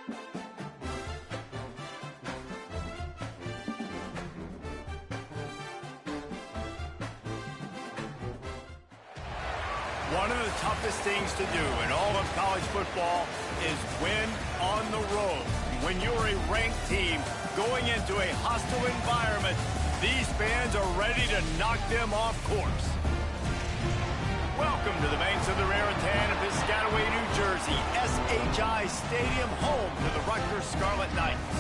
One of the toughest things to do in all of college football is win on the road. When you're a ranked team going into a hostile environment, these fans are ready to knock them off course. Welcome to the banks of the Raritan in Piscataway, New Jersey, SHI Stadium, home to the Rutgers Scarlet Knights.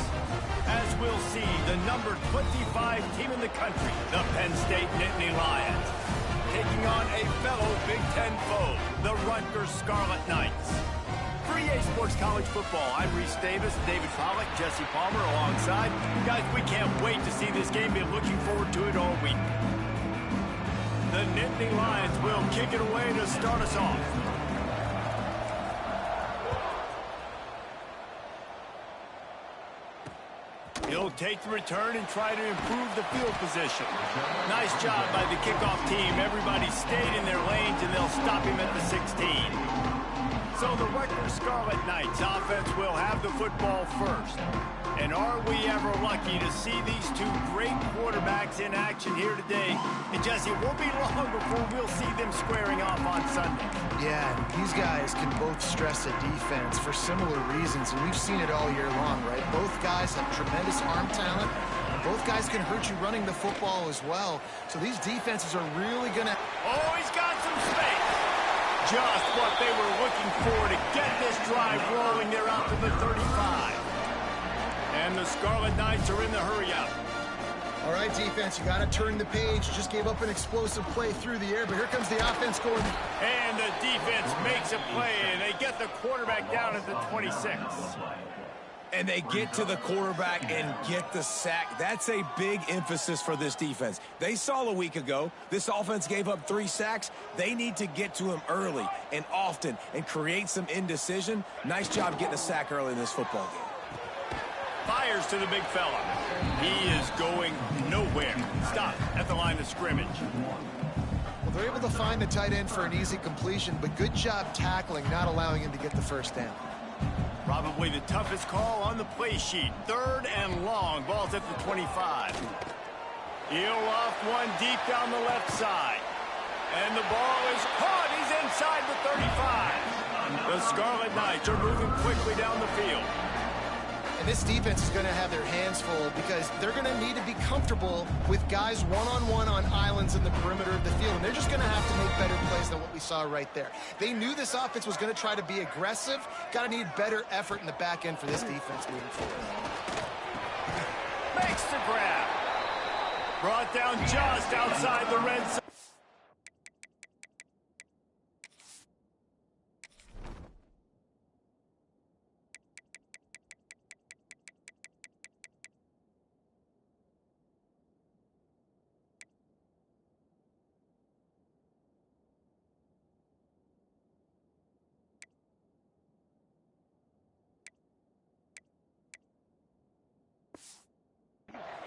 As we'll see, the number 25 team in the country, the Penn State Nittany Lions, taking on a fellow Big Ten foe, the Rutgers Scarlet Knights. For EA Sports College Football, I'm Reese Davis, David Pollack, Jesse Palmer alongside. Guys, we can't wait to see this game. Been looking forward to it all week. The Nittany Lions will kick it away to start us off. He'll take the return and try to improve the field position. Nice job by the kickoff team. Everybody stayed in their lanes, and they'll stop him at the 16. So the Rutgers Scarlet Knights offense will have the football first. And are we ever lucky to see these two great quarterbacks in action here today? And Jesse, it won't be long before we'll see them squaring off on Sunday. Yeah, these guys can both stress a defense for similar reasons, and we've seen it all year long, right? Both guys have tremendous arm talent, and both guys can hurt you running the football as well. So these defenses are really going to... Oh, he's got some space. Just what they were looking for to get this drive rolling. They're out to the 35. And the Scarlet Knights are in the hurry-up. All right, defense, you got to turn the page. Just gave up an explosive play through the air, but here comes the offense going. And the defense makes a play, and they get the quarterback down at the 26. And they get to the quarterback and get the sack. That's a big emphasis for this defense. They saw a week ago, this offense gave up 3 sacks. They need to get to him early and often and create some indecision. Nice job getting a sack early in this football game. Fires to the big fella. He is going nowhere. Stop at the line of scrimmage. Well, they're able to find the tight end for an easy completion, but good job tackling, not allowing him to get the first down. Probably the toughest call on the play sheet. 3rd and long. Ball's at the 25. He'll off one deep down the left side. And the ball is caught. He's inside the 35. The Scarlet Knights are moving quickly down the field. And this defense is going to have their hands full because they're going to need to be comfortable with guys one-on-one on islands in the perimeter of the field. And they're just going to have to make better plays than what we saw right there. They knew this offense was going to try to be aggressive. Got to need better effort in the back end for this defense moving forward. Makes the grab. Brought down just outside the red zone.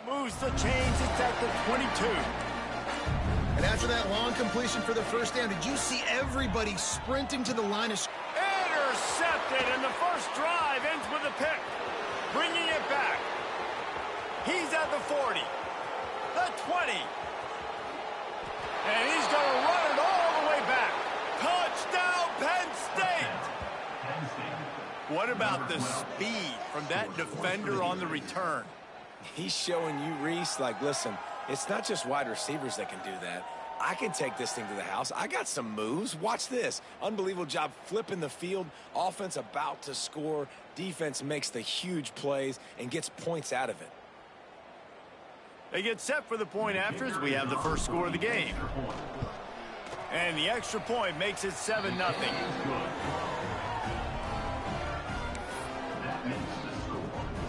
Moves the chains, it's at the 22. And after that long completion for the first down, did you see everybody sprinting to the line of... Intercepted, and the first drive ends with a pick. Bringing it back. He's at the 40. The 20. And he's going to run it all the way back. Touchdown, Penn State! What about the speed from that defender on the return? He's showing you, Reese, like, listen, it's not just wide receivers that can do that. I can take this thing to the house. I got some moves. Watch this. Unbelievable job flipping the field. Offense about to score. Defense makes the huge plays and gets points out of it. They get set for the point after as we have the first score of the game. And the extra point makes it 7-0.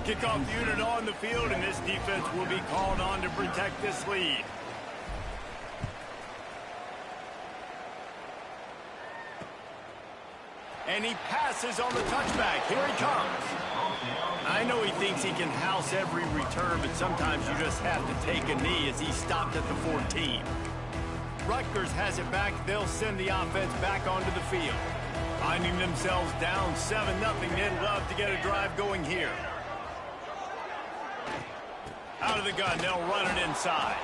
Kickoff unit on the field, and this defense will be called on to protect this lead. And he passes on the touchback. Here he comes. I know he thinks he can house every return, but sometimes you just have to take a knee as he stopped at the 14. Rutgers has it back. They'll send the offense back onto the field. Finding themselves down 7-0, they'd love to get a drive going here. Out of the gun, they'll run it inside.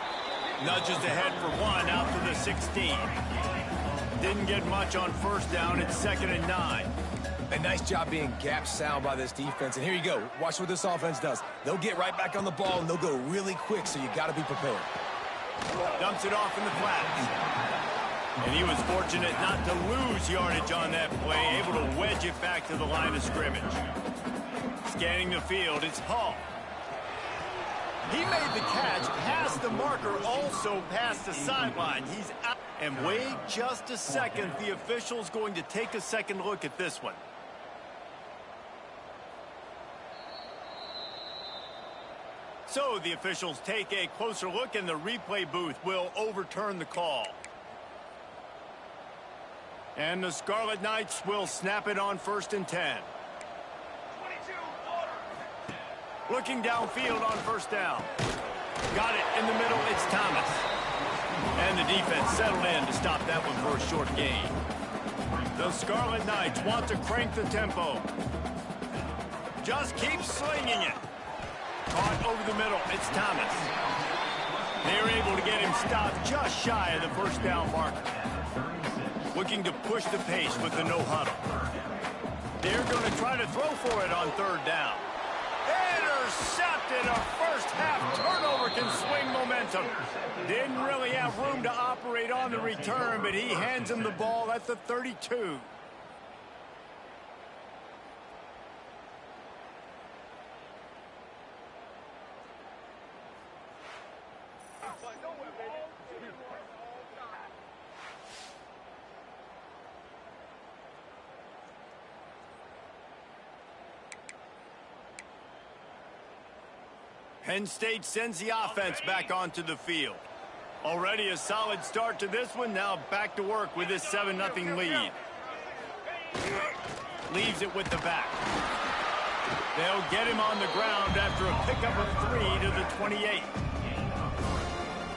Nudges ahead for one out to the 16. Didn't get much on first down. It's 2nd and 9. A nice job being gap sound by this defense. And here you go. Watch what this offense does. They'll get right back on the ball, and they'll go really quick, so you got to be prepared. Dumps it off in the flats. And he was fortunate not to lose yardage on that play, able to wedge it back to the line of scrimmage. Scanning the field, it's Hall. He made the catch, past the marker, also past the sideline. He's out. And wait just a second. The official's going to take a second look at this one. So the officials take a closer look, and the replay booth will overturn the call. And the Scarlet Knights will snap it on 1st and 10. Looking downfield on 1st down. Got it in the middle. It's Thomas. And the defense settled in to stop that one for a short gain. The Scarlet Knights want to crank the tempo. Just keep slinging it. Caught over the middle. It's Thomas. They're able to get him stopped just shy of the 1st down marker. Looking to push the pace with the no huddle. They're going to try to throw for it on 3rd down. Intercepted. A first-half turnover can swing momentum. Didn't really have room to operate on the return, but he hands him the ball at the 32. Penn State sends the offense back onto the field. Already a solid start to this one. Now back to work with this 7-0 lead. Leaves it with the back. They'll get him on the ground after a pickup of 3 to the 28.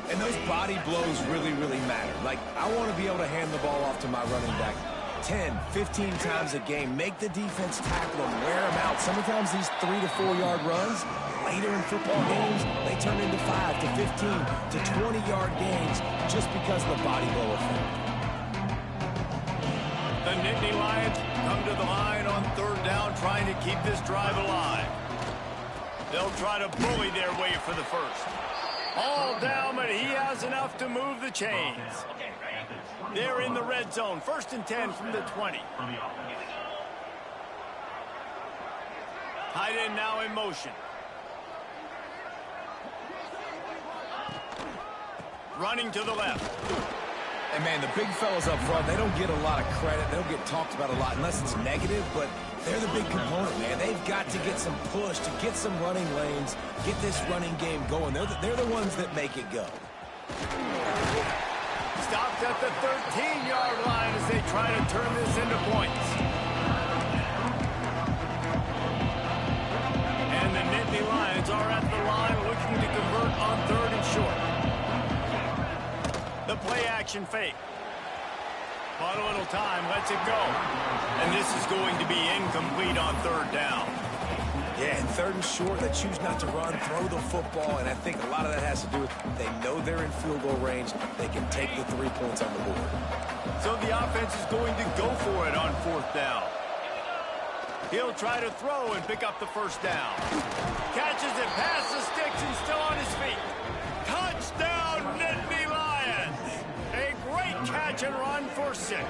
And those body blows really, really matter. Like, I want to be able to hand the ball off to my running back 10, 15 times a game. Make the defense tackle them, wear them out. Sometimes these 3 to 4 yard runs, later in football games, they turn into 5 to 15 to 20-yard gains just because of the body blow effect. The Nittany Lions come to the line on 3rd down, trying to keep this drive alive. They'll try to bully their way for the first. All down, but he has enough to move the chains. They're in the red zone. 1st and 10 from the 20. Tight end now in motion. Running to the left. And, man, the big fellas up front, they don't get a lot of credit. They don't get talked about a lot unless it's negative, but they're the big component, man. They've got to get some push, to get some running lanes, get this running game going. They're the ones that make it go. Stopped at the 13-yard line as they try to turn this into points. And the Nittany Lions are at the line looking to convert on 3rd and short. The play-action fake. But a little time, lets it go. And this is going to be incomplete on 3rd down. Yeah, and 3rd and short, they choose not to run, throw the football, and I think a lot of that has to do with they know they're in field goal range. They can take the 3 points on the board. So the offense is going to go for it on 4th down. He'll try to throw and pick up the 1st down. Catches it past the sticks and still on his feet. Touchdown, Nittany Lions! A great catch and run for 6.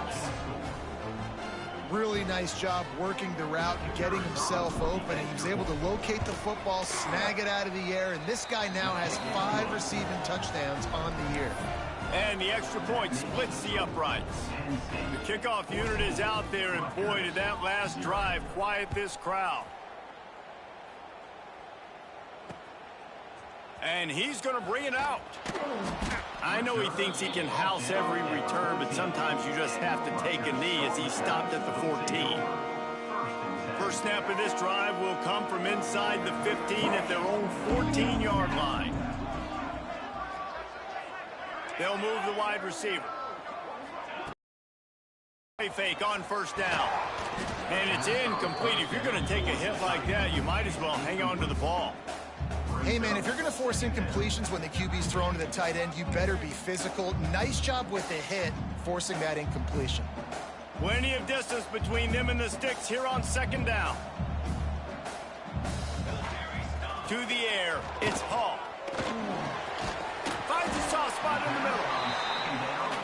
Really nice job working the route and getting himself open. He was able to locate the football, snag it out of the air, and this guy now has 5 receiving touchdowns on the year. And the extra point splits the uprights. The kickoff unit is out there, and boy, did that last drive quiet this crowd. And he's going to bring it out. I know he thinks he can house every return, but sometimes you just have to take a knee as he stopped at the 14. First snap of this drive will come from inside the 15 at their own 14-yard line. They'll move the wide receiver. Fake on first down. And it's incomplete. If you're going to take a hit like that, you might as well hang on to the ball. Hey, man, if you're going to force incompletions when the QB's thrown to the tight end, you better be physical. Nice job with the hit, forcing that incompletion. Plenty of distance between them and the sticks here on second down. To the air, it's Hall. Finds a soft spot in the middle.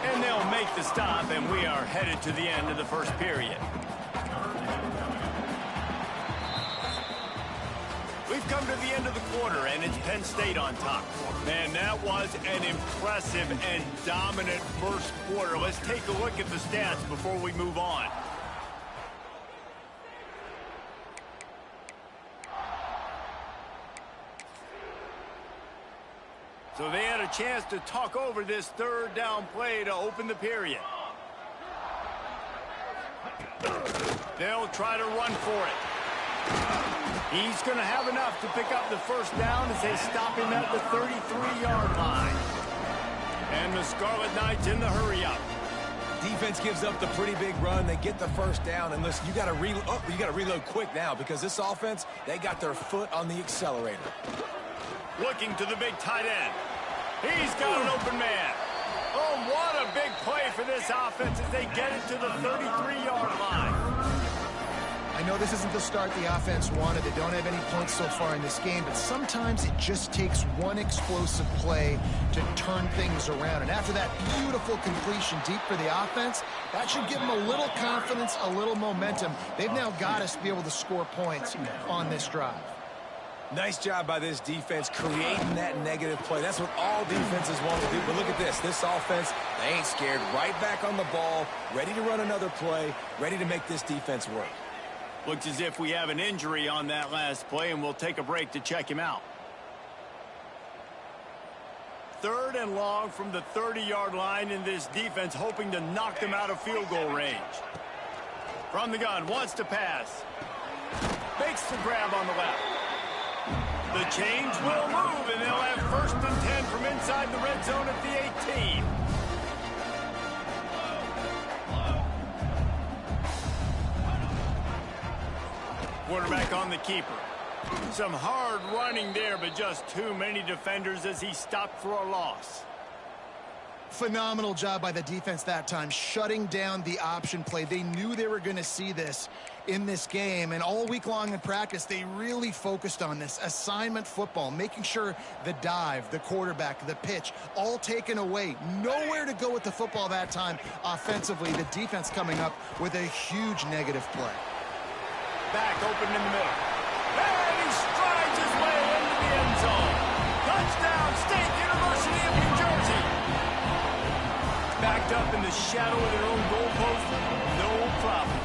And they'll make the stop, and we are headed to the end of the first period. We've come to the end of the quarter, and it's Penn State on top. Man, that was an impressive and dominant first quarter. Let's take a look at the stats before we move on. So they had a chance to talk over this third down play to open the period. They'll try to run for it. He's going to have enough to pick up the first down as they stop him at the 33-yard line. And the Scarlet Knights in the hurry-up. Defense gives up the pretty big run. They get the first down. And listen, you got to reload quick now because this offense, they got their foot on the accelerator. Looking to the big tight end. He's got an open man. Oh, what a big play for this offense as they get it to the 33-yard line. I know this isn't the start the offense wanted. They don't have any points so far in this game, but sometimes it just takes one explosive play to turn things around. And after that beautiful completion deep for the offense, that should give them a little confidence, a little momentum. They've now got us to be able to score points on this drive. Nice job by this defense creating that negative play. That's what all defenses want to do. But look at this. This offense, they ain't scared. Right back on the ball, ready to run another play, ready to make this defense work. Looks as if we have an injury on that last play, and we'll take a break to check him out. 3rd and long from the 30-yard line, in this defense hoping to knock them out of field goal range. From the gun, wants to pass. Makes the grab on the left. The chains will move, and they'll have 1st and 10 from inside the red zone at the 18. Quarterback on the keeper. Some hard running there, but just too many defenders as he stopped for a loss. Phenomenal job by the defense that time, shutting down the option play. They knew they were going to see this in this game, and all week long in practice, they really focused on this assignment football, making sure the dive, the quarterback, the pitch, all taken away. Nowhere to go with the football that time offensively. The defense coming up with a huge negative play. Back open in the middle. And he strides his way into the end zone. Touchdown, State University of New Jersey. Backed up in the shadow of their own goalpost, no problem.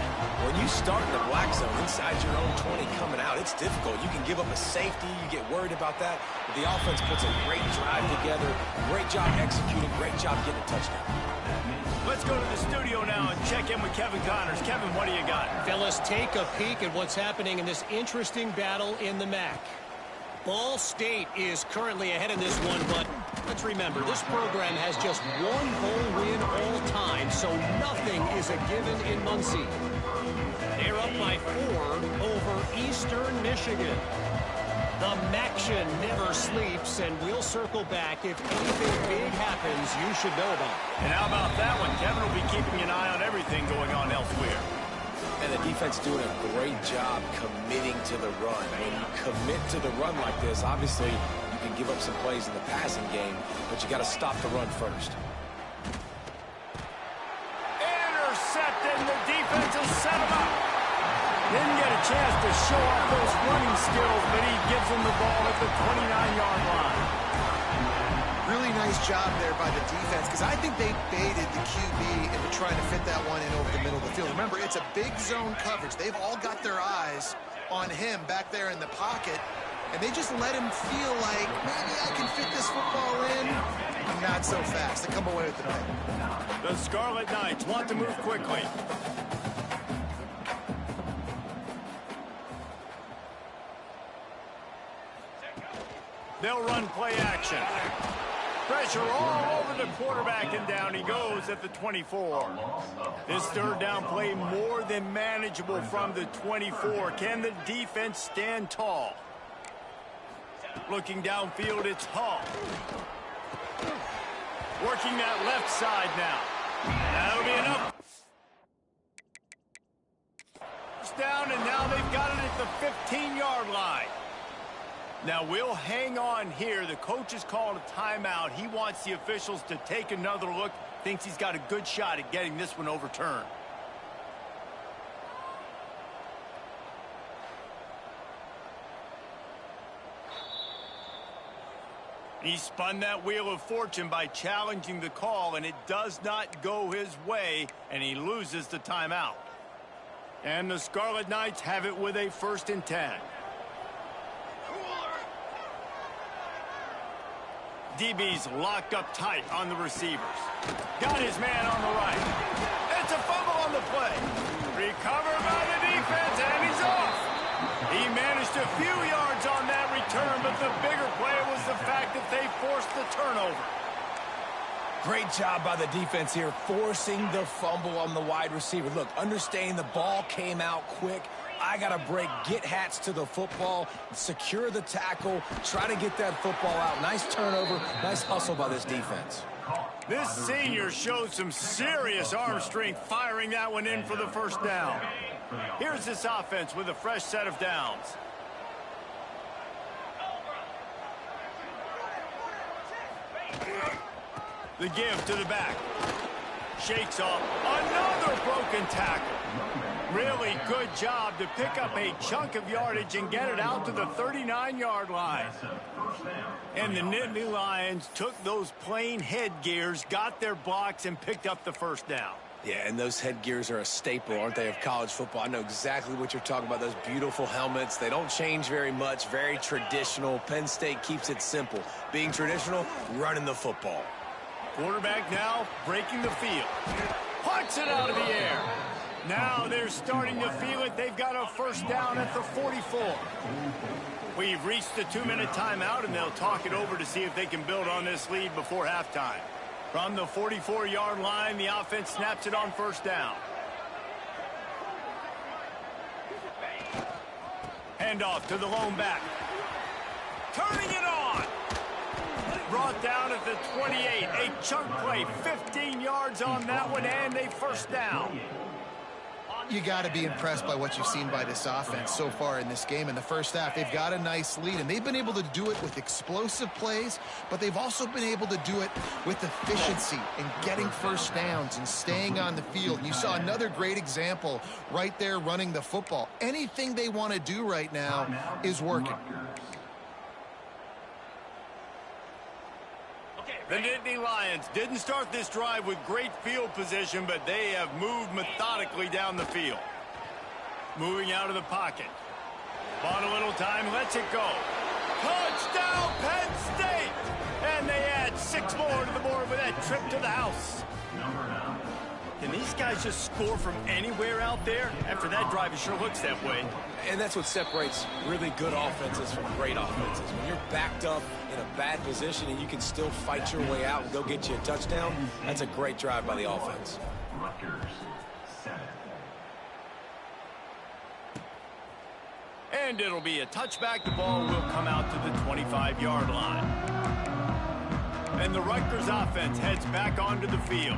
When you start in the black zone inside your own 20 coming out, it's difficult. You can give up a safety. You get worried about that. But the offense puts a great drive together. Great job executing. Great job getting a touchdown. Let's go to the studio now and check in with Kevin Connors. Kevin, what do you got? Fellas, take a peek at what's happening in this interesting battle in the MAC. Ball State is currently ahead in this one, but let's remember, this program has just one bowl win all time, so nothing is a given in Muncie. They're up by 4 over Eastern Michigan. The MACtion never sleeps, and we'll circle back. If anything big happens, you should know about it. And how about that one? Kevin will be keeping an eye on everything going on elsewhere. And the defense doing a great job committing to the run. When you commit to the run like this, obviously you can give up some plays in the passing game, but you got to stop the run first. Intercepted, the defense has set him up. Didn't get a chance to show off those running skills, but he gives him the ball at the 29-yard line. Really nice job there by the defense, because I think they baited the QB into trying to fit that one in over the middle of the field. Remember, it's a big zone coverage. They've all got their eyes on him back there in the pocket, and they just let him feel like, maybe I can fit this football in. Not so fast. They come away with the pick. The Scarlet Knights want to move quickly. They'll run play action. Pressure all over the quarterback, and down he goes at the 24. This third down play more than manageable from the 24. Can the defense stand tall? Looking downfield, it's Hall. Working that left side now. That'll be enough. First down, and now they've got it at the 15-yard line. Now we'll hang on here. The coach has called a timeout. He wants the officials to take another look. Thinks he's got a good shot at getting this one overturned. He spun that wheel of fortune by challenging the call, and it does not go his way, and he loses the timeout. And the Scarlet Knights have it with a 1st and 10. DB's locked up tight on the receivers. Got his man on the right. It's a fumble on the play. Recovered by the defense, and he's off. He managed a few yards on that return, but the bigger play was the fact that they forced the turnover. Great job by the defense here, forcing the fumble on the wide receiver. Look, understanding the ball came out quick. I got to break, get Hats to the football, secure the tackle, try to get that football out. Nice turnover, nice hustle by this defense. This senior showed some serious arm strength, firing that one in for the 1st down. Here's this offense with a fresh set of downs. The give to the back. Shakes off another broken tackle. Really good job to pick up a chunk of yardage and get it out to the 39-yard line. And the Nittany Lions took those plain headgears, got their blocks, and picked up the 1st down. Yeah, and those headgears are a staple, aren't they, of college football? I know exactly what you're talking about, those beautiful helmets. They don't change very much, very traditional. Penn State keeps it simple. Being traditional, running the football. Quarterback now breaking the field. Punts it out of the air. Now they're starting to feel it. They've got a 1st down at the 44. We've reached the 2-minute timeout, and they'll talk it over to see if they can build on this lead before halftime. From the 44-yard line, the offense snaps it on 1st down. Handoff to the lone back. Turning it on. Brought down at the 28. A chunk play, 15 yards on that one, and a 1st down. You got to be impressed by what you've seen by this offense so far in this game. In the 1st half, they've got a nice lead, and they've been able to do it with explosive plays, but they've also been able to do it with efficiency and getting 1st downs and staying on the field. And you saw another great example right there running the football. Anything they want to do right now is working. The Nittany Lions didn't start this drive with great field position, but they have moved methodically down the field. Moving out of the pocket. Bought a little time, lets it go. Touchdown, Penn State! And they add 6 more to the board with that trip to the house. Can these guys just score from anywhere out there? After that drive, it sure looks that way. And that's what separates really good offenses from great offenses. When you're backed up in a bad position and you can still fight your way out and go get you a touchdown, that's a great drive by the offense. And it'll be a touchback. The ball will come out to the 25-yard line. And the Rutgers offense heads back onto the field.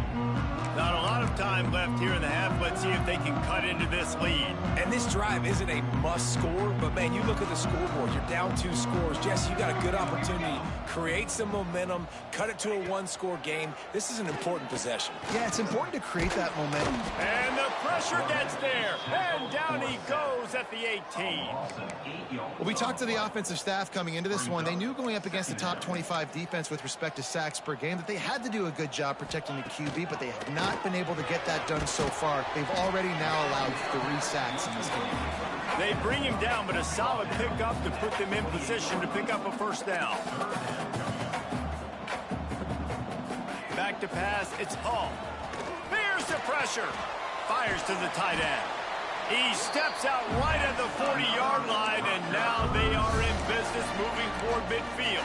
Not a lot of time left here in the half. Let's see if they can cut into this lead. And this drive isn't a must score, but man, you look at the scoreboard, you're down 2 scores. Jesse, you got a good opportunity. Create some momentum, cut it to a 1-score game. This is an important possession. Yeah, it's important to create that momentum. And the pressure gets there. And down he goes at the 18. Well, we talked to the offensive staff coming into this one. They knew going up against the top 25 defense with respect to sacks per game that they had to do a good job protecting the QB, but they have not been able to get that done so far. They've already now allowed 3 sacks in this game. They bring him down, but a solid pickup to put them in position to pick up a 1st down. Back to pass, it's Hall. Here's the pressure. Fires to the tight end. He steps out right at the 40-yard line, and now they are in business moving toward midfield.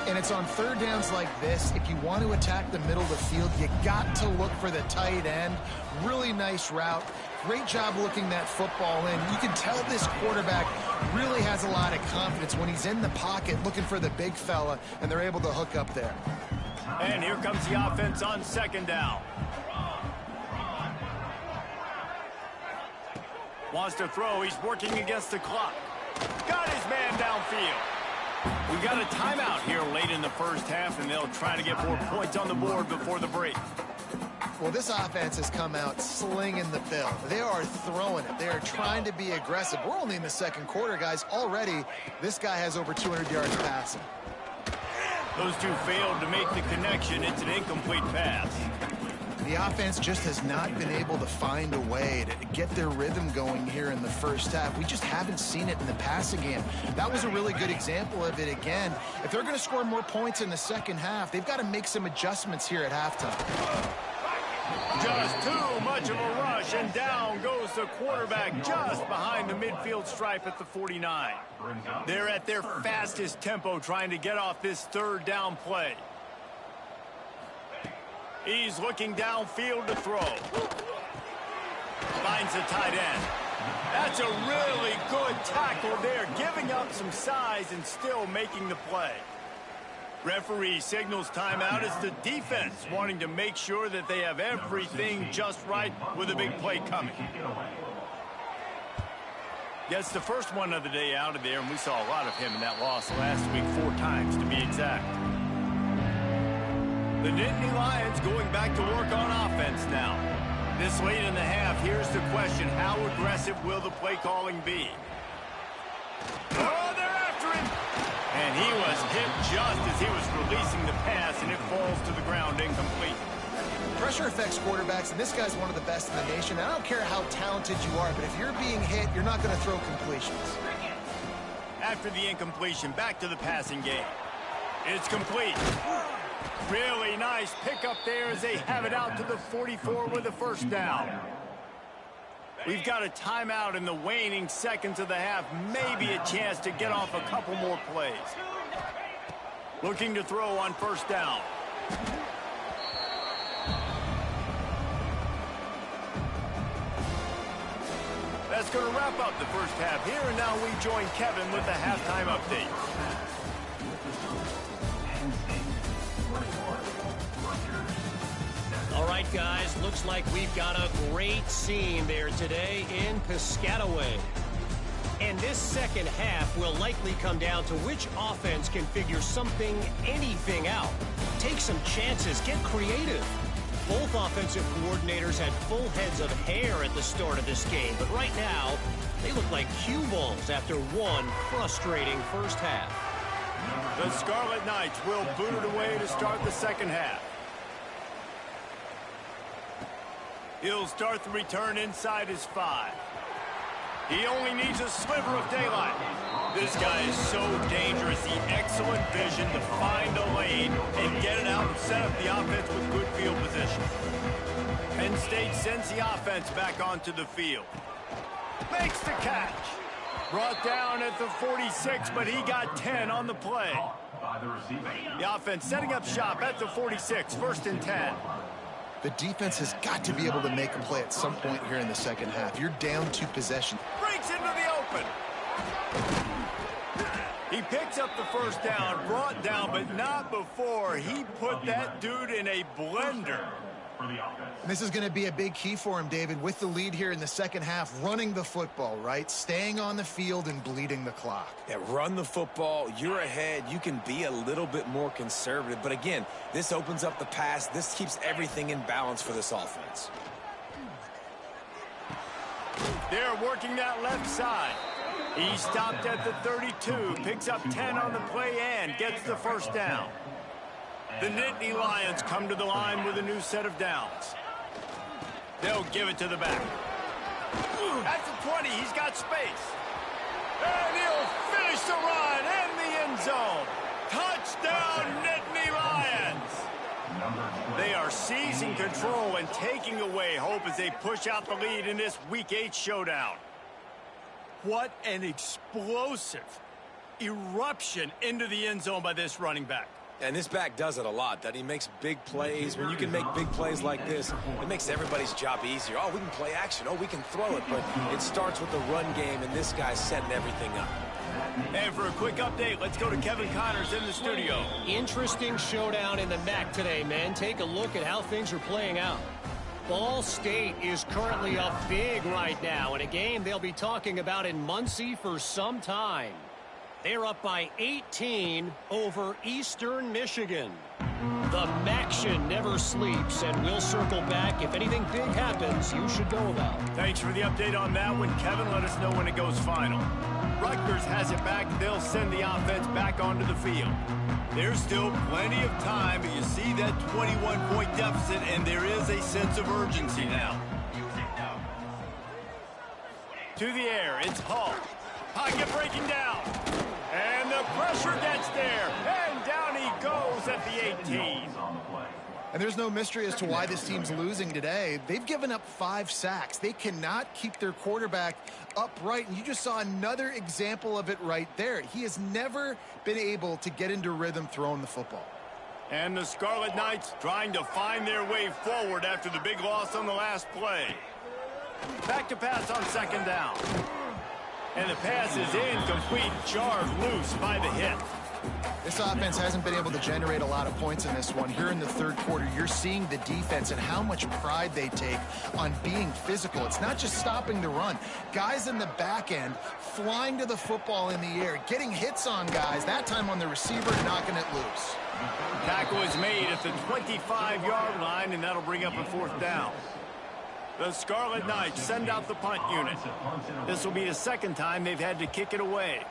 And it's on third downs like this. If you want to attack the middle of the field, you got to look for the tight end. Really nice route. Great job looking that football in. You can tell this quarterback really has a lot of confidence when he's in the pocket looking for the big fella, and they're able to hook up there. And here comes the offense on second down. Wants to throw. He's working against the clock. Got his man downfield. We got a timeout here late in the first half, and they'll try to get 4 points on the board before the break. Well, this offense has come out slinging the bill. They are throwing it. They are trying to be aggressive. We're only in the second quarter, guys. Already, this guy has over 200 yards passing. Those two failed to make the connection. It's an incomplete pass. The offense just has not been able to find a way to get their rhythm going here in the first half. We just haven't seen it in the passing game. That was a really good example of it again. If they're going to score more points in the second half, they've got to make some adjustments here at halftime. Just too much of a rush, and down goes the quarterback just behind the midfield stripe at the 49. They're at their fastest tempo trying to get off this third down play. He's looking downfield to throw. Finds the tight end. That's a really good tackle there, giving up some size and still making the play. Referee signals timeout. It's the defense wanting to make sure that they have everything just right with a big play coming. Gets the first one of the day out of there, and we saw a lot of him in that loss last week, 4 times to be exact. The Nittany Lions going back to work on offense now. This late in the half, here's the question: how aggressive will the play calling be? Oh, they're after him! And he was hit just as he was releasing the pass, and it falls to the ground incomplete. Pressure affects quarterbacks, and this guy's one of the best in the nation. I don't care how talented you are, but if you're being hit, you're not going to throw completions. After the incompletion, back to the passing game. It's complete. Really nice pickup there as they have it out to the 44 with a first down. We've got a timeout in the waning seconds of the half. Maybe a chance to get off a couple more plays. Looking to throw on first down. That's going to wrap up the first half here, and now we join Kevin with the halftime update. All right, guys, looks like we've got a great scene there today in Piscataway. And this second half will likely come down to which offense can figure something, anything out. Take some chances, get creative. Both offensive coordinators had full heads of hair at the start of this game, but right now, they look like cue balls after one frustrating first half. The Scarlet Knights will boot it away to start the second half. He'll start the return inside his 5. He only needs a sliver of daylight. This guy is so dangerous. The excellent vision to find a lane and get it out and set up the offense with good field position. Penn State sends the offense back onto the field. Makes the catch. Brought down at the 46, but he got 10 on the play. The offense setting up shop at the 46, 1st and 10. The defense has got to be able to make a play at some point here in the second half. You're down 2 possessions. Breaks into the open. He picks up the first down, brought down, but not before he put that dude in a blender. This is going to be a big key for him, David, with the lead here in the second half, running the football, right? Staying on the field and bleeding the clock. Yeah, run the football. You're ahead. You can be a little bit more conservative. But again, this opens up the pass. This keeps everything in balance for this offense. They're working that left side. He stopped at the 32, picks up 10 on the play and gets the first down. The Nittany Lions come to the line with a new set of downs. They'll give it to the back. At the 20, he's got space. And he'll finish the run in the end zone. Touchdown, Nittany Lions! They are seizing control and taking away hope as they push out the lead in this Week 8 showdown. What an explosive eruption into the end zone by this running back. And this back does it a lot, that he makes big plays. When you can make big plays like this, it makes everybody's job easier. Oh, we can play action. Oh, we can throw it. But it starts with the run game, and this guy's setting everything up. And for a quick update, let's go to Kevin Connors in the studio. Interesting showdown in the MAC today, man. Take a look at how things are playing out. Ball State is currently up big right now in a game they'll be talking about in Muncie for some time. They're up by 18 over Eastern Michigan. The MACtion never sleeps, and we'll circle back. If anything big happens, you should know about. Thanks for the update on that one, Kevin. Let us know when it goes final. Rutgers has it back. They'll send the offense back onto the field. There's still plenty of time, but you see that 21-point deficit, and there is a sense of urgency now. To the air, it's Hall. Pocket breaking down. And the pressure gets there. And down he goes at the 18. And there's no mystery as to why this team's losing today. They've given up 5 sacks. They cannot keep their quarterback upright. And you just saw another example of it right there. He has never been able to get into rhythm throwing the football. And the Scarlet Knights trying to find their way forward after the big loss on the last play. Back to pass on second down. And the pass is incomplete, jarred loose by the hit. This offense hasn't been able to generate a lot of points in this one. Here in the third quarter, you're seeing the defense and how much pride they take on being physical. It's not just stopping the run. Guys in the back end flying to the football in the air, getting hits on guys, that time on the receiver, knocking it loose. Tackle is made at the 25-yard line, and that'll bring up a fourth down. The Scarlet Knights send out the punt unit. This will be the second time they've had to kick it away.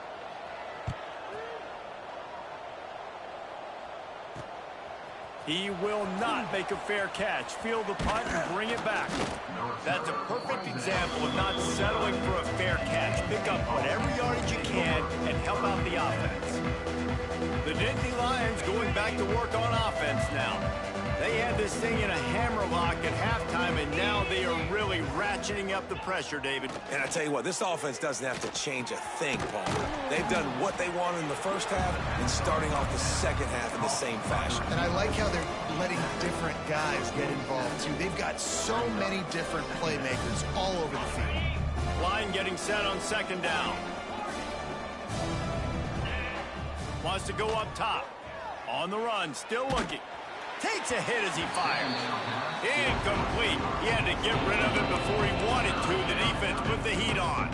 He will not make a fair catch. Field the punt and bring it back. That's a perfect example of not settling for a fair catch. Pick up whatever yardage you can and help out the offense. The Nittany Lions going back to work on offense now. They had this thing in a hammerlock at halftime, and now they are really ratcheting up the pressure, David. And I tell you what, this offense doesn't have to change a thing, Paul. They've done what they wanted in the first half and starting off the second half in the same fashion. And I like how they're letting different guys get involved, too. They've got so many different playmakers all over the field. Line getting set on second down. Wants to go up top. On the run, still looking. Takes a hit as he fires. Incomplete. He had to get rid of it before he wanted to. The defense put the heat on.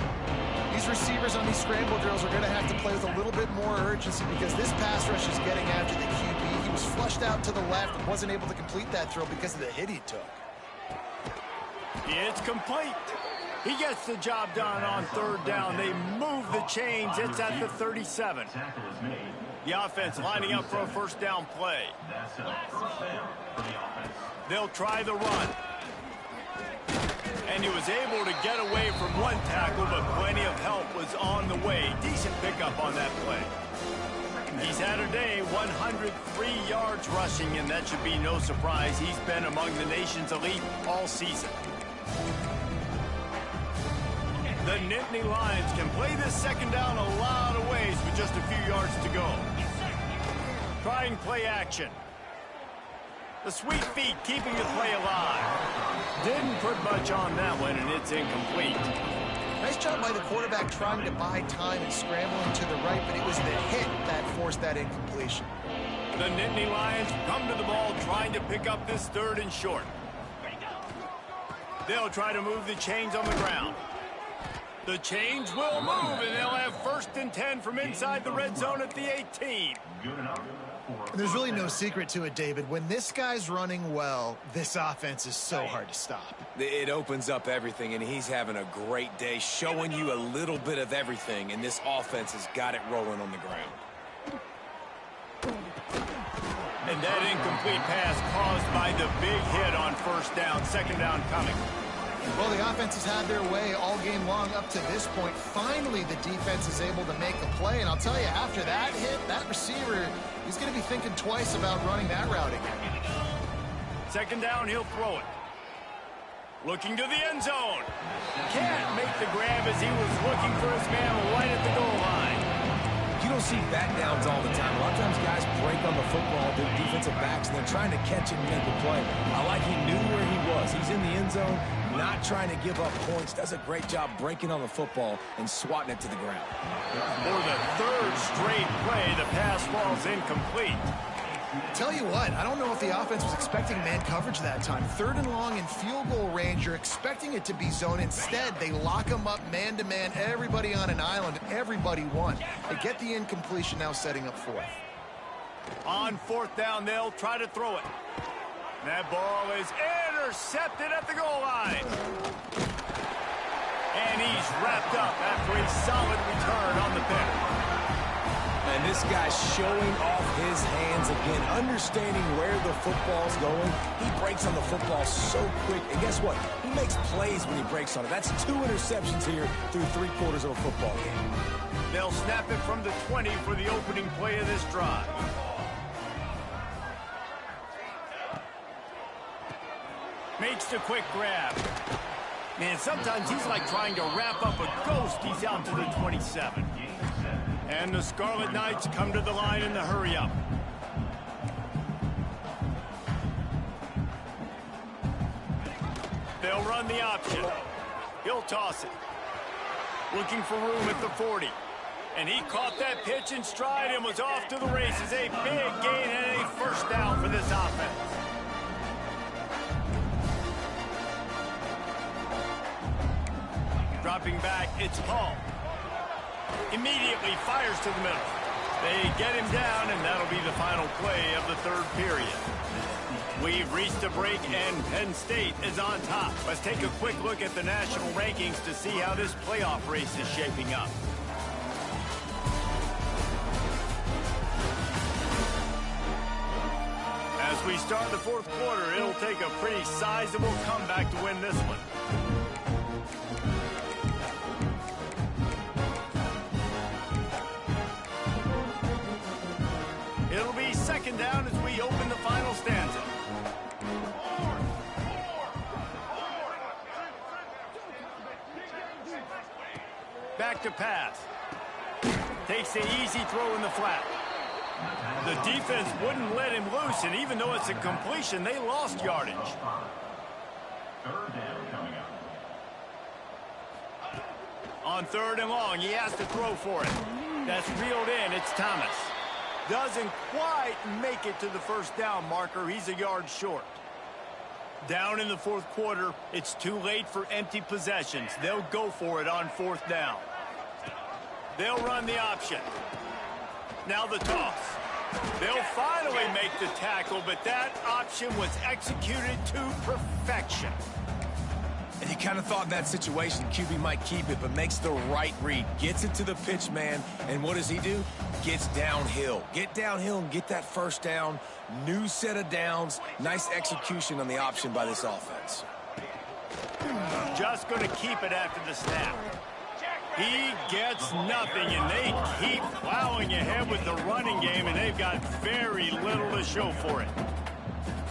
These receivers on these scramble drills are going to have to play with a little bit more urgency because this pass rush is getting after the QB. He was flushed out to the left and wasn't able to complete that throw because of the hit he took. It's complete. He gets the job done on third down. They move the chains. It's at the 37. The offense lining up for a first down play. They'll try the run. And he was able to get away from one tackle, but plenty of help was on the way. Decent pickup on that play. He's had a day, 103 yards rushing, and that should be no surprise. He's been among the nation's elite all season. The Nittany Lions can play this second down a lot of ways with just a few yards to go. Trying play action. The sweet feet keeping the play alive. Didn't put much on that one, and it's incomplete. Nice job by the quarterback trying to buy time and scrambling to the right, but it was the hit that forced that incompletion. The Nittany Lions come to the ball trying to pick up this third and short. They'll try to move the chains on the ground. The chains will move, and they'll have first and 10 from inside the red zone at the 18. And there's really no secret to it, David. When this guy's running well, this offense is so hard to stop. It opens up everything, and he's having a great day, showing you a little bit of everything, and this offense has got it rolling on the ground. And that incomplete pass caused by the big hit on first down. Second down coming. Well, the offense has had their way all game long up to this point. Finally, the defense is able to make a play. And I'll tell you, after that hit, that receiver, he's going to be thinking twice about running that route again. Second down, he'll throw it. Looking to the end zone. Can't make the grab as he was looking for his man right at the goal line. You don't see bat downs all the time. A lot of times guys break on the football, the defensive backs, and they're trying to catch it and make a play. I like he knew where he was. He's in the end zone, not trying to give up points. Does a great job breaking on the football and swatting it to the ground. For the third straight play, the pass falls incomplete. Tell you what, I don't know if the offense was expecting man coverage that time. 3rd and long in field goal range, you're expecting it to be zone. Instead, they lock them up man-to-man, everybody on an island, everybody won. They get the incompletion, now setting up 4th. On 4th down, they'll try to throw it. That ball is intercepted at the goal line. And he's wrapped up after a solid return on the pick. And this guy's showing off his hands again, understanding where the football's going. He breaks on the football so quick. And guess what? He makes plays when he breaks on it. That's 2 interceptions here through 3/4 of a football game. They'll snap it from the 20 for the opening play of this drive. Makes the quick grab. Man, sometimes he's like trying to wrap up a ghost. He's out to the 27. And the Scarlet Knights come to the line in the hurry-up. They'll run the option. He'll toss it. Looking for room at the 40. And he caught that pitch in stride and was off to the races. A big gain and a 1st down for this offense. Dropping back, it's Hall. Immediately fires to the middle. They get him down, and that'll be the final play of the 3rd period. We've reached a break, and Penn State is on top. Let's take a quick look at the national rankings to see how this playoff race is shaping up. As we start the 4th quarter, it'll take a pretty sizable comeback to win this one. It'll be 2nd down as we open the final stanza. Back to pass. Takes the easy throw in the flat. The defense wouldn't let him loose, and even though it's a completion, they lost yardage. 3rd down coming up. On 3rd and long, he has to throw for it. That's reeled in. It's Thomas. Doesn't quite make it to the 1st down marker. He's a yard short. Down in the 4th quarter, it's too late for empty possessions. They'll go for it on 4th down. They'll run the option. Now the toss. They'll finally make the tackle, but that option was executed to perfection. And you kind of thought in that situation QB might keep it, but makes the right read. Gets it to the pitch man, and what does he do? Gets downhill. Get downhill and get that 1st down. New set of downs. Nice execution on the option by this offense. Just going to keep it after the snap. He gets nothing, and they keep plowing ahead with the running game, and they've got very little to show for it.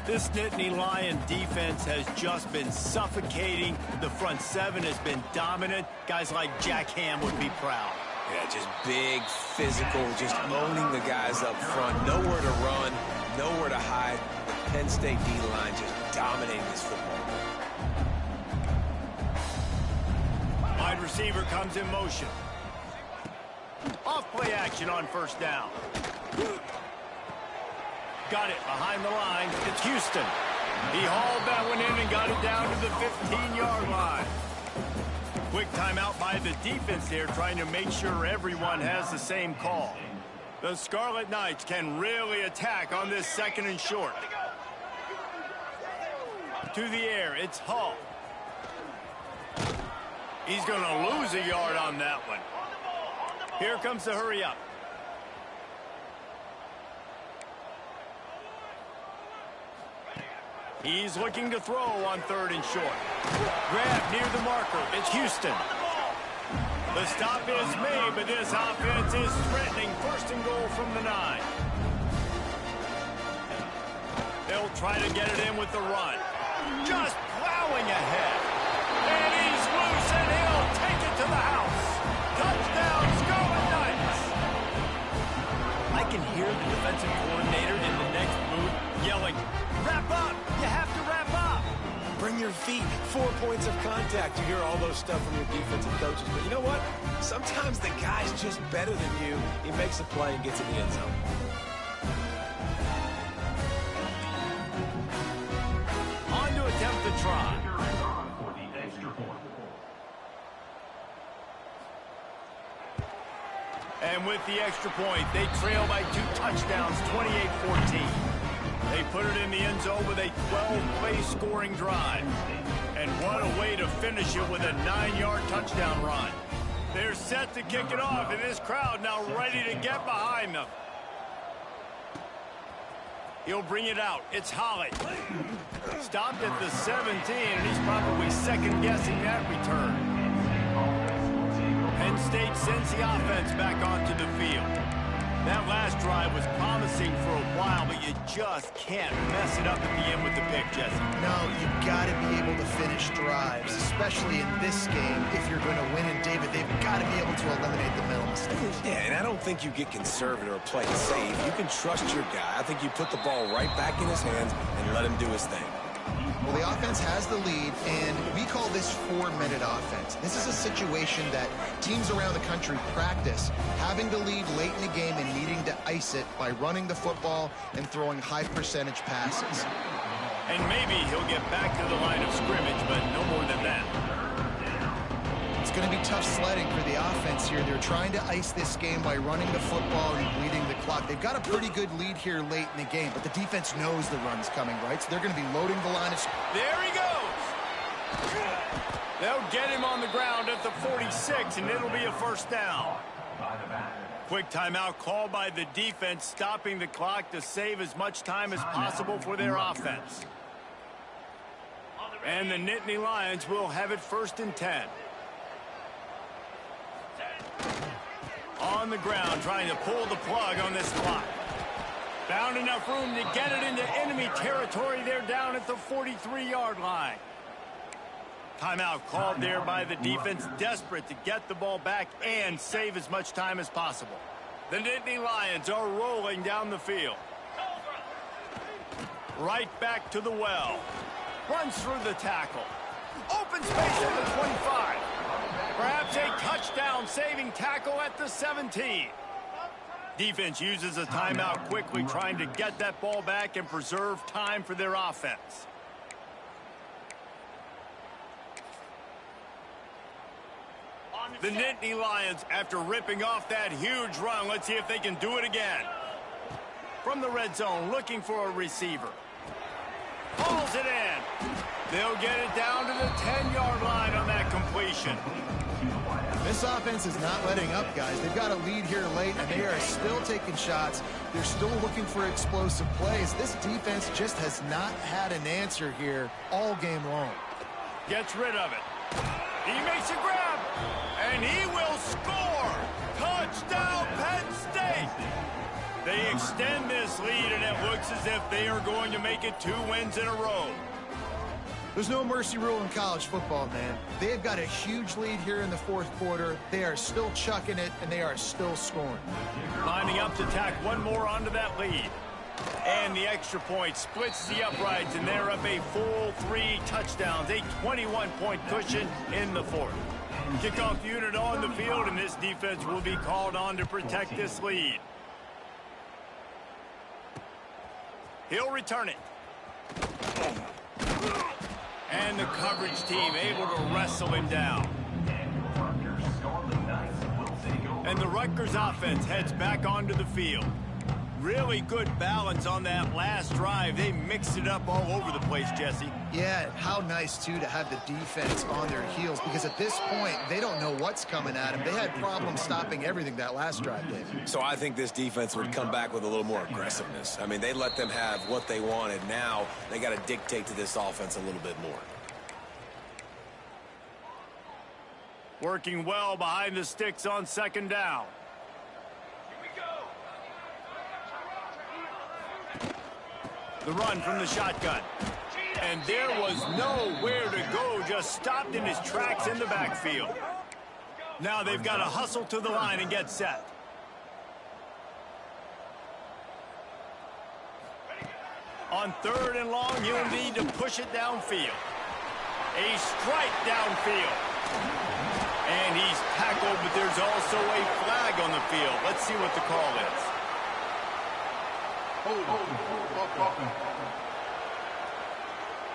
This Nittany Lion defense has just been suffocating. The front 7 has been dominant. Guys like Jack Ham would be proud. Yeah, just big, physical, just owning the guys up front. Nowhere to run, nowhere to hide. The Penn State D-line just dominating this football. Wide receiver comes in motion. Off play action on 1st down. Got it behind the line. It's Houston. He hauled that one in and got it down to the 15-yard line. Quick timeout by the defense there, trying to make sure everyone has the same call. The Scarlet Knights can really attack on this 2nd and short. To the air, it's Hall. He's going to lose a yard on that one. Here comes the hurry up. He's looking to throw on 3rd and short. Grab near the marker. It's Houston. The stop is made, but this offense is threatening 1st and goal from the 9. They'll try to get it in with the run. Just plowing ahead. And he's loose, and he'll take it to the house. Touchdown, Scarlet Knights. offensive coordinator in the next booth yelling, "Wrap up! You have to wrap up!" Bring your feet, 4 points of contact. You hear all those stuff from your defensive coaches. But you know what? Sometimes the guy's just better than you. He makes a play and gets in the end zone. On to attempt the try. For the extra point. And with the extra point, they trail by 2 touchdowns, 28-14. They put it in the end zone with a 12-play scoring drive. And what a way to finish it with a 9-yard touchdown run. They're set to kick it off, and this crowd now ready to get behind them. He'll bring it out. It's Holly. Stopped at the 17, and he's probably second-guessing that return. Penn State sends the offense back onto the field. That last drive was promising for a while, but you just can't mess it up at the end with the pick, Jesse. No, you've got to be able to finish drives, especially in this game. If you're going to win in David, they've got to be able to eliminate the mental mistakes. Yeah, and I don't think you get conservative or play it safe. You can trust your guy. I think you put the ball right back in his hands and let him do his thing. Well, the offense has the lead, and we call this 4-minute offense. This is a situation that teams around the country practice, having the lead late in the game and needing to ice it by running the football and throwing high-percentage passes. And maybe he'll get back to the line of scrimmage, but no more than that. It's going to be tough sledding for the offense here. They're trying to ice this game by running the football and bleeding the clock. They've got a pretty good lead here late in the game, but the defense knows the run's coming, right? So they're going to be loading the line of scrimmage. There he goes. They'll get him on the ground at the 46, and it'll be a first down. Quick timeout called by the defense, stopping the clock to save as much time as possible for their offense. And the Nittany Lions will have it 1st and 10. On the ground, trying to pull the plug on this clock. Found enough room to get it into enemy territory. They're down at the 43-yard line. Timeout called there by the defense, desperate to get the ball back and save as much time as possible. The Nittany Lions are rolling down the field. Right back to the well. Runs through the tackle. Open space at the 25. Perhaps a touchdown-saving tackle at the 17. Defense uses a timeout quickly, trying to get that ball back and preserve time for their offense. The Nittany Lions, after ripping off that huge run, let's see if they can do it again. From the red zone, looking for a receiver. Pulls it in. They'll get it down to the 10-yard line on that completion. This offense is not letting up, guys. They've got a lead here late, and they are still taking shots. They're still looking for explosive plays. This defense just has not had an answer here all game long. Gets rid of it. He makes a grab, and he will score. Touchdown, Penn State. They extend this lead, and it looks as if they are going to make it 2 wins in a row. There's no mercy rule in college football, man. They have got a huge lead here in the 4th quarter. They are still chucking it, and they are still scoring. Lining up to tack one more onto that lead. And the extra point splits the uprights, and they're up a full 3 touchdowns, a 21-point cushion in the 4th. Kickoff unit on the field, and this defense will be called on to protect this lead. He'll return it. And the coverage team able to wrestle him down. And the Rutgers offense heads back onto the field. Really good balance on that last drive. They mixed it up all over the place, Jesse. Yeah, how nice, too, to have the defense on their heels, because at this point, they don't know what's coming at them. They had problems stopping everything that last drive did. So I think this defense would come back with a little more aggressiveness. I mean, they let them have what they wanted. Now they got to dictate to this offense a little bit more. Working well behind the sticks on 2nd down. The run from the shotgun. And there was nowhere to go, just stopped in his tracks in the backfield. Now they've got to hustle to the line and get set. On 3rd and long, he'll need to push it downfield. A strike downfield. And he's tackled, but there's also a flag on the field. Let's see what the call is.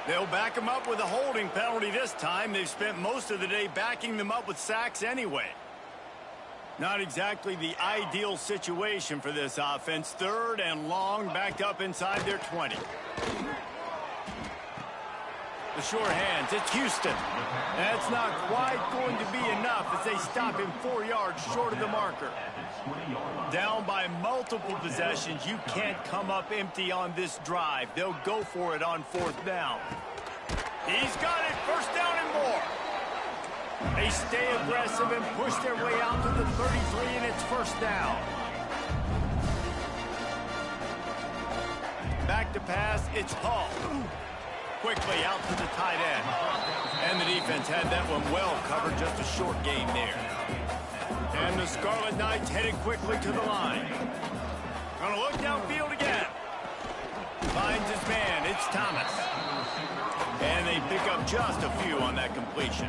They'll back him up with a holding penalty this time. They've spent most of the day backing them up with sacks anyway. Not exactly the ideal situation for this offense. 3rd and long, backed up inside their 20. The sure hands, it's Houston. That's not quite going to be enough as they stop him 4 yards short of the marker. Down by multiple possessions, you can't come up empty on this drive. They'll go for it on 4th down. He's got it, 1st down and more. They stay aggressive and push their way out to the 33, and it's 1st down. Back to pass, it's Hall. Quickly out to the tight end. And the defense had that one well covered, just a short gain there. And the Scarlet Knights headed quickly to the line. Gonna look downfield again. Finds his man, it's Thomas. And they pick up just a few on that completion.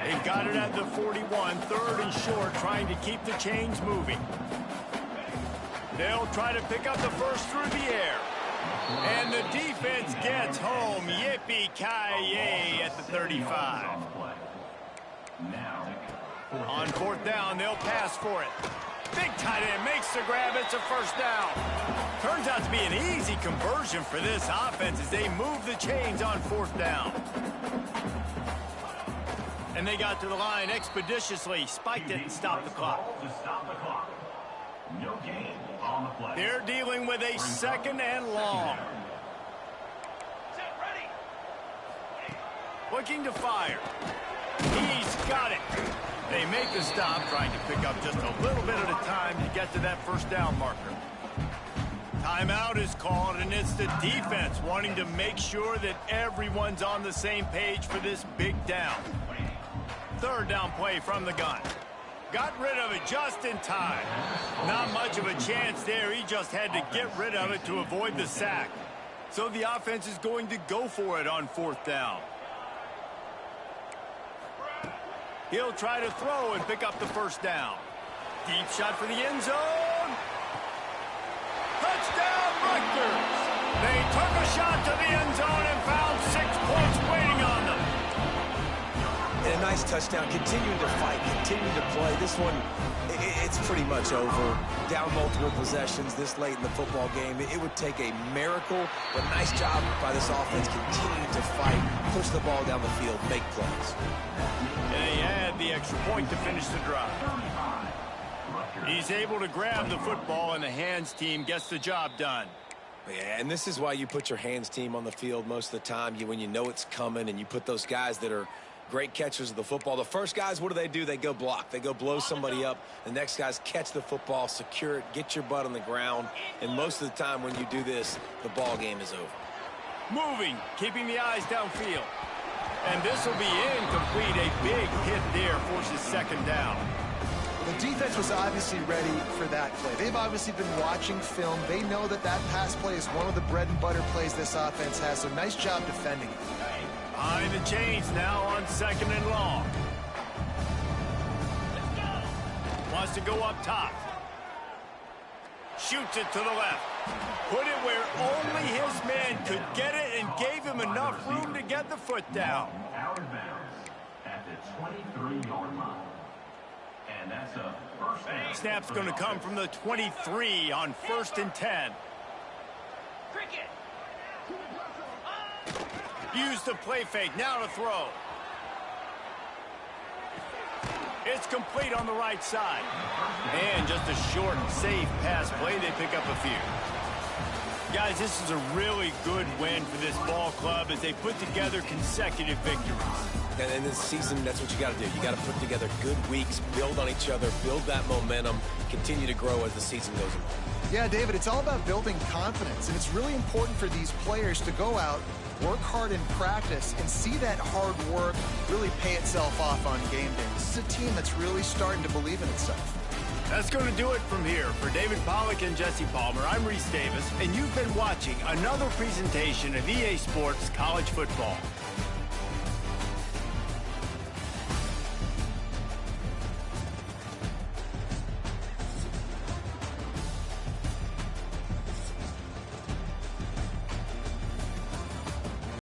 They've got it at the 41, 3rd and short, trying to keep the chains moving. They'll try to pick up the first through the air. And the defense gets home. Yippee-ki-yay at the 35. On 4th down, they'll pass for it. Big tight end makes the grab. It's a 1st down. Turns out to be an easy conversion for this offense as they move the chains on 4th down. And they got to the line expeditiously, spiked it and stopped the clock. No gain on the play. They're dealing with a 2nd and long. Looking to fire. He's got it. They make the stop, trying to pick up just a little bit at a time to get to that 1st down marker. Timeout is called, and it's the defense wanting to make sure that everyone's on the same page for this big down. 3rd down play from the gun. Got rid of it just in time. Not much of a chance there. He just had to get rid of it to avoid the sack. So the offense is going to go for it on 4th down. He'll try to throw and pick up the 1st down. Deep shot for the end zone. Touchdown, Rutgers! They took a shot to the end zone and found 6 points waiting on them. And a nice touchdown, continuing to fight, continuing to play. This one, it's pretty much over. Down multiple possessions this late in the football game. It would take a miracle, but nice job by this offense continuing to fight, push the ball down the field, make plays. And they add the extra point to finish the drive. He's able to grab the football, and the hands team gets the job done. Yeah, and this is why you put your hands team on the field most of the time. When you know it's coming, and you put those guys that are great catchers of the football. The first guys, what do? They go block. They go blow somebody up. The next guys catch the football, secure it, get your butt on the ground. And most of the time when you do this, the ball game is over. Moving, keeping the eyes downfield. And this will be incomplete. A big hit there forces 2nd down. The defense was obviously ready for that play. They've obviously been watching film. They know that that pass play is one of the bread and butter plays this offense has, so nice job defending it. Behind the chains now on 2nd and long. Wants to go up top. Shoots it to the left. Put it where only his man could get it and gave him enough room to get the foot down. Out of bounds at the 23-yard line. And that's a 1st down. Snap's going to come from the 23 on 1st and 10. Use the play fake, now to throw. It's complete on the right side. And just a short and safe pass play, they pick up a few. Guys, this is a really good win for this ball club as they put together consecutive victories. And in this season, that's what you got to do. You got to put together good weeks, build on each other, build that momentum, continue to grow as the season goes on. Yeah, David, it's all about building confidence, and it's really important for these players to go out, work hard in practice, and see that hard work really pay itself off on game day. This is a team that's really starting to believe in itself. That's going to do it from here. For David Pollack and Jesse Palmer, I'm Reese Davis, and you've been watching another presentation of EA Sports College Football.